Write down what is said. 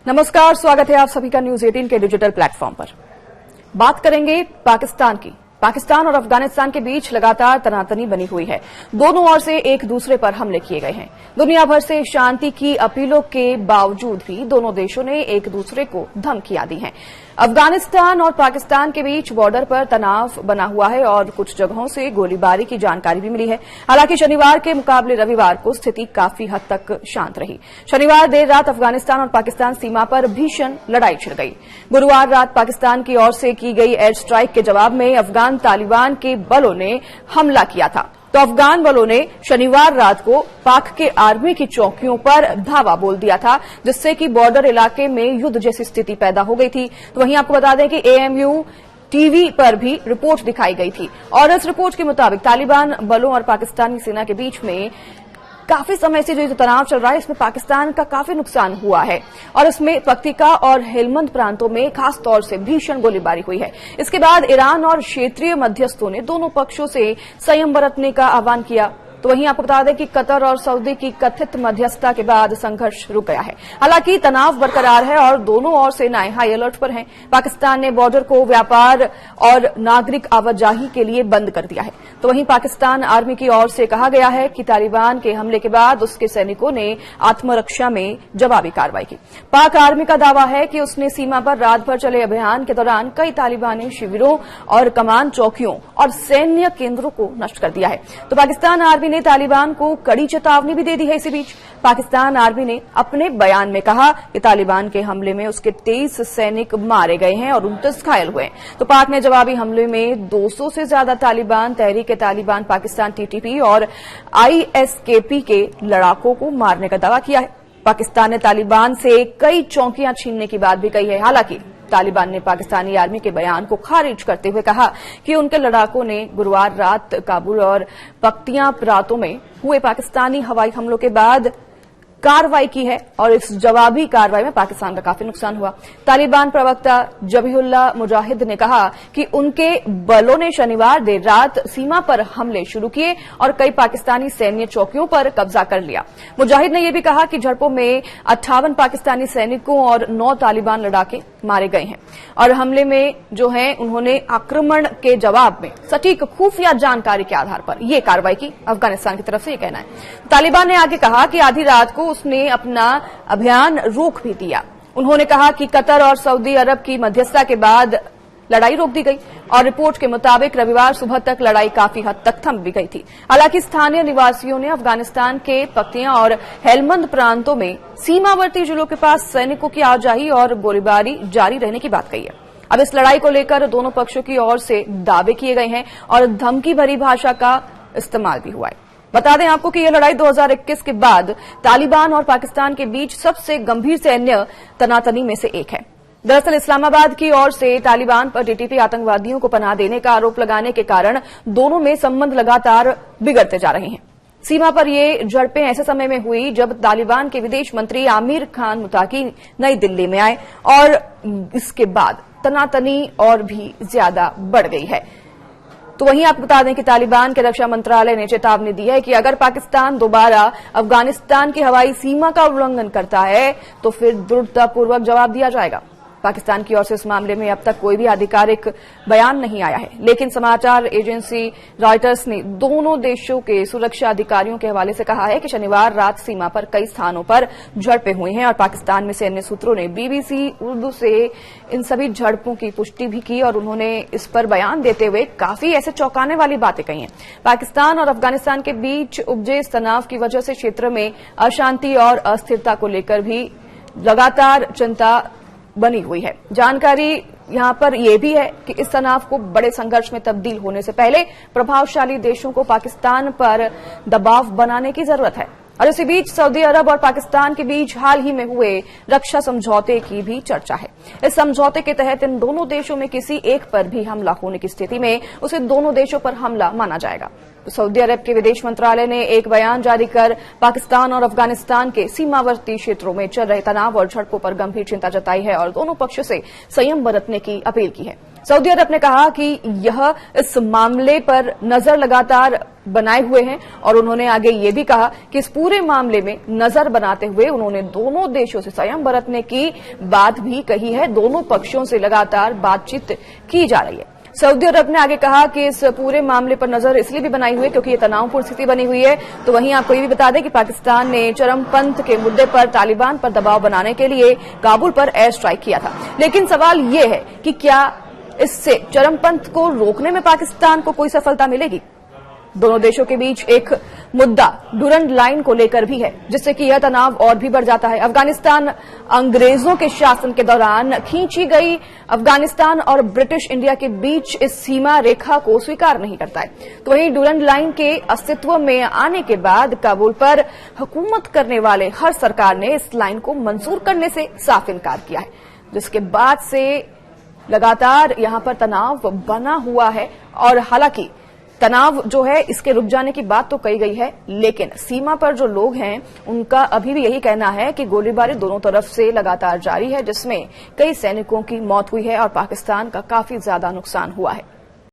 नमस्कार, स्वागत है आप सभी का न्यूज 18 के डिजिटल प्लेटफॉर्म पर। बात करेंगे पाकिस्तान की। पाकिस्तान और अफगानिस्तान के बीच लगातार तनातनी बनी हुई है। दोनों ओर से एक दूसरे पर हमले किए गए हैं। दुनिया भर से शांति की अपीलों के बावजूद भी दोनों देशों ने एक दूसरे को धमकियां दी हैं। अफगानिस्तान और पाकिस्तान के बीच बॉर्डर पर तनाव बना हुआ है और कुछ जगहों से गोलीबारी की जानकारी भी मिली है। हालांकि शनिवार के मुकाबले रविवार को स्थिति काफी हद तक शांत रही। शनिवार देर रात अफगानिस्तान और पाकिस्तान सीमा पर भीषण लड़ाई छिड़ गई। गुरुवार रात पाकिस्तान की ओर से की गई एयर स्ट्राइक के जवाब में अफगान तालिबान के बलों ने हमला किया था। तो अफगान बलों ने शनिवार रात को पाक के आर्मी की चौकियों पर धावा बोल दिया था, जिससे कि बॉर्डर इलाके में युद्ध जैसी स्थिति पैदा हो गई थी। तो वहीं आपको बता दें कि एएमयू टीवी पर भी रिपोर्ट दिखाई गई थी और इस रिपोर्ट के मुताबिक तालिबान बलों और पाकिस्तानी सेना के बीच में काफी समय से जो तनाव चल रहा है, इसमें पाकिस्तान का काफी नुकसान हुआ है और इसमें पक्तिका और हेलमंद प्रांतों में खास तौर से भीषण गोलीबारी हुई है। इसके बाद ईरान और क्षेत्रीय मध्यस्थों ने दोनों पक्षों से संयम बरतने का आह्वान किया। तो वहीं आपको बता दें कि कतर और सऊदी की कथित मध्यस्थता के बाद संघर्ष रुक गया है। हालांकि तनाव बरकरार है और दोनों ओर सेनाएं हाई अलर्ट पर हैं। पाकिस्तान ने बॉर्डर को व्यापार और नागरिक आवाजाही के लिए बंद कर दिया है। तो वहीं पाकिस्तान आर्मी की ओर से कहा गया है कि तालिबान के हमले के बाद उसके सैनिकों ने आत्मरक्षा में जवाबी कार्रवाई की। पाक आर्मी का दावा है कि उसने सीमा पर रात भर चले अभियान के दौरान कई तालिबानी शिविरों और कमान चौकियों और सैन्य केंद्रों को नष्ट कर दिया है। तो पाकिस्तान आर्मी ने तालिबान को कड़ी चेतावनी भी दे दी है। इसी बीच पाकिस्तान आर्मी ने अपने बयान में कहा कि तालिबान के हमले में उसके 23 सैनिक मारे गए हैं और 29 घायल हुए हैं। तो पाक ने जवाबी हमले में 200 से ज्यादा तालिबान, तहरीक-ए-तालिबान पाकिस्तान टीटीपी और आईएसकेपी के लड़ाकों को मारने का दावा किया है। पाकिस्तान ने तालिबान से कई चौकियां छीनने की बात भी कही है। हालांकि तालिबान ने पाकिस्तानी आर्मी के बयान को खारिज करते हुए कहा कि उनके लड़ाकों ने गुरुवार रात काबुल और पख्तियां प्रांतों में हुए पाकिस्तानी हवाई हमलों के बाद कार्रवाई की है और इस जवाबी कार्रवाई में पाकिस्तान का काफी नुकसान हुआ। तालिबान प्रवक्ता जबीहुल्लाह मुजाहिद ने कहा कि उनके बलों ने शनिवार देर रात सीमा पर हमले शुरू किए और कई पाकिस्तानी सैन्य चौकियों पर कब्जा कर लिया। मुजाहिद ने यह भी कहा कि झड़पों में 58 पाकिस्तानी सैनिकों और 9 तालिबान लड़ाके मारे गए हैं और हमले में जो है उन्होंने आक्रमण के जवाब में सटीक खुफिया जानकारी के आधार पर यह कार्रवाई की। अफगानिस्तान की तरफ से यह कहना है। तालिबान ने आगे कहा कि आधी रात को उसने अपना अभियान रोक भी दिया। उन्होंने कहा कि कतर और सऊदी अरब की मध्यस्थता के बाद लड़ाई रोक दी गई और रिपोर्ट के मुताबिक रविवार सुबह तक लड़ाई काफी हद तक थम भी गई थी। हालांकि स्थानीय निवासियों ने अफगानिस्तान के पख्तियां और हेलमंद प्रांतों में सीमावर्ती जिलों के पास सैनिकों की आवाजाही और गोलीबारी जारी रहने की बात कही है। अब इस लड़ाई को लेकर दोनों पक्षों की ओर से दावे किए गए हैं और धमकी भरी भाषा का इस्तेमाल भी हुआ है। बता दें आपको कि यह लड़ाई 2021 के बाद तालिबान और पाकिस्तान के बीच सबसे गंभीर सैन्य तनातनी में से एक है। दरअसल इस्लामाबाद की ओर से तालिबान पर टीटीपी आतंकवादियों को पनाह देने का आरोप लगाने के कारण दोनों में संबंध लगातार बिगड़ते जा रहे हैं। सीमा पर ये झड़पें ऐसे समय में हुई जब तालिबान के विदेश मंत्री आमिर खान मुताकी नई दिल्ली में आए और इसके बाद तनातनी और भी ज्यादा बढ़ गई है। तो वहीं आपको बता दें कि तालिबान के रक्षा मंत्रालय ने चेतावनी दी है कि अगर पाकिस्तान दोबारा अफगानिस्तान की हवाई सीमा का उल्लंघन करता है तो फिर दृढ़तापूर्वक जवाब दिया जाएगा। पाकिस्तान की ओर से इस मामले में अब तक कोई भी आधिकारिक बयान नहीं आया है, लेकिन समाचार एजेंसी रॉयटर्स ने दोनों देशों के सुरक्षा अधिकारियों के हवाले से कहा है कि शनिवार रात सीमा पर कई स्थानों पर झड़पें हुई हैं और पाकिस्तान में सैन्य सूत्रों ने बीबीसी उर्दू से इन सभी झड़पों की पुष्टि भी की और उन्होंने इस पर बयान देते हुए काफी ऐसे चौंकाने वाली बातें कही हैं। पाकिस्तान और अफगानिस्तान के बीच उपजे इस तनाव की वजह से क्षेत्र में अशांति और अस्थिरता को लेकर भी लगातार चिंता बनी हुई है। जानकारी यहां पर यह भी है कि इस तनाव को बड़े संघर्ष में तब्दील होने से पहले प्रभावशाली देशों को पाकिस्तान पर दबाव बनाने की जरूरत है। और इसी बीच सऊदी अरब और पाकिस्तान के बीच हाल ही में हुए रक्षा समझौते की भी चर्चा है। इस समझौते के तहत इन दोनों देशों में किसी एक पर भी हमला होने की स्थिति में उसे दोनों देशों पर हमला माना जाएगा। तो सऊदी अरब के विदेश मंत्रालय ने एक बयान जारी कर पाकिस्तान और अफगानिस्तान के सीमावर्ती क्षेत्रों में चल रहे तनाव और झड़पों पर गंभीर चिंता जताई है और दोनों पक्षों से संयम बरतने की अपील की है। सऊदी अरब ने कहा कि यह इस मामले पर नजर लगातार बनाए हुए हैं और उन्होंने आगे ये भी कहा कि इस पूरे मामले में नजर बनाते हुए उन्होंने दोनों देशों से संयम बरतने की बात भी कही है। दोनों पक्षों से लगातार बातचीत की जा रही है। सऊदी अरब ने आगे कहा कि इस पूरे मामले पर नजर इसलिए भी बनाई हुई है क्योंकि ये तनावपूर्ण स्थिति बनी हुई है। तो वहीं आपको ये भी बता दें कि पाकिस्तान ने चरमपंथ के मुद्दे पर तालिबान पर दबाव बनाने के लिए काबुल पर एयर स्ट्राइक किया था। लेकिन सवाल ये है कि क्या इससे चरमपंथ को रोकने में पाकिस्तान को कोई सफलता मिलेगी? दोनों देशों के बीच एक मुद्दा डुरंड लाइन को लेकर भी है, जिससे कि यह तनाव और भी बढ़ जाता है। अफगानिस्तान अंग्रेजों के शासन के दौरान खींची गई अफगानिस्तान और ब्रिटिश इंडिया के बीच इस सीमा रेखा को स्वीकार नहीं करता है। तो वहीं डुरंड लाइन के अस्तित्व में आने के बाद काबुल पर हुकूमत करने वाले हर सरकार ने इस लाइन को मंजूर करने से साफ इनकार किया है, जिसके बाद से लगातार यहां पर तनाव बना हुआ है। और हालांकि तनाव जो है इसके रुक जाने की बात तो कही गई है, लेकिन सीमा पर जो लोग हैं उनका अभी भी यही कहना है कि गोलीबारी दोनों तरफ से लगातार जारी है, जिसमें कई सैनिकों की मौत हुई है और पाकिस्तान का काफी ज्यादा नुकसान हुआ है।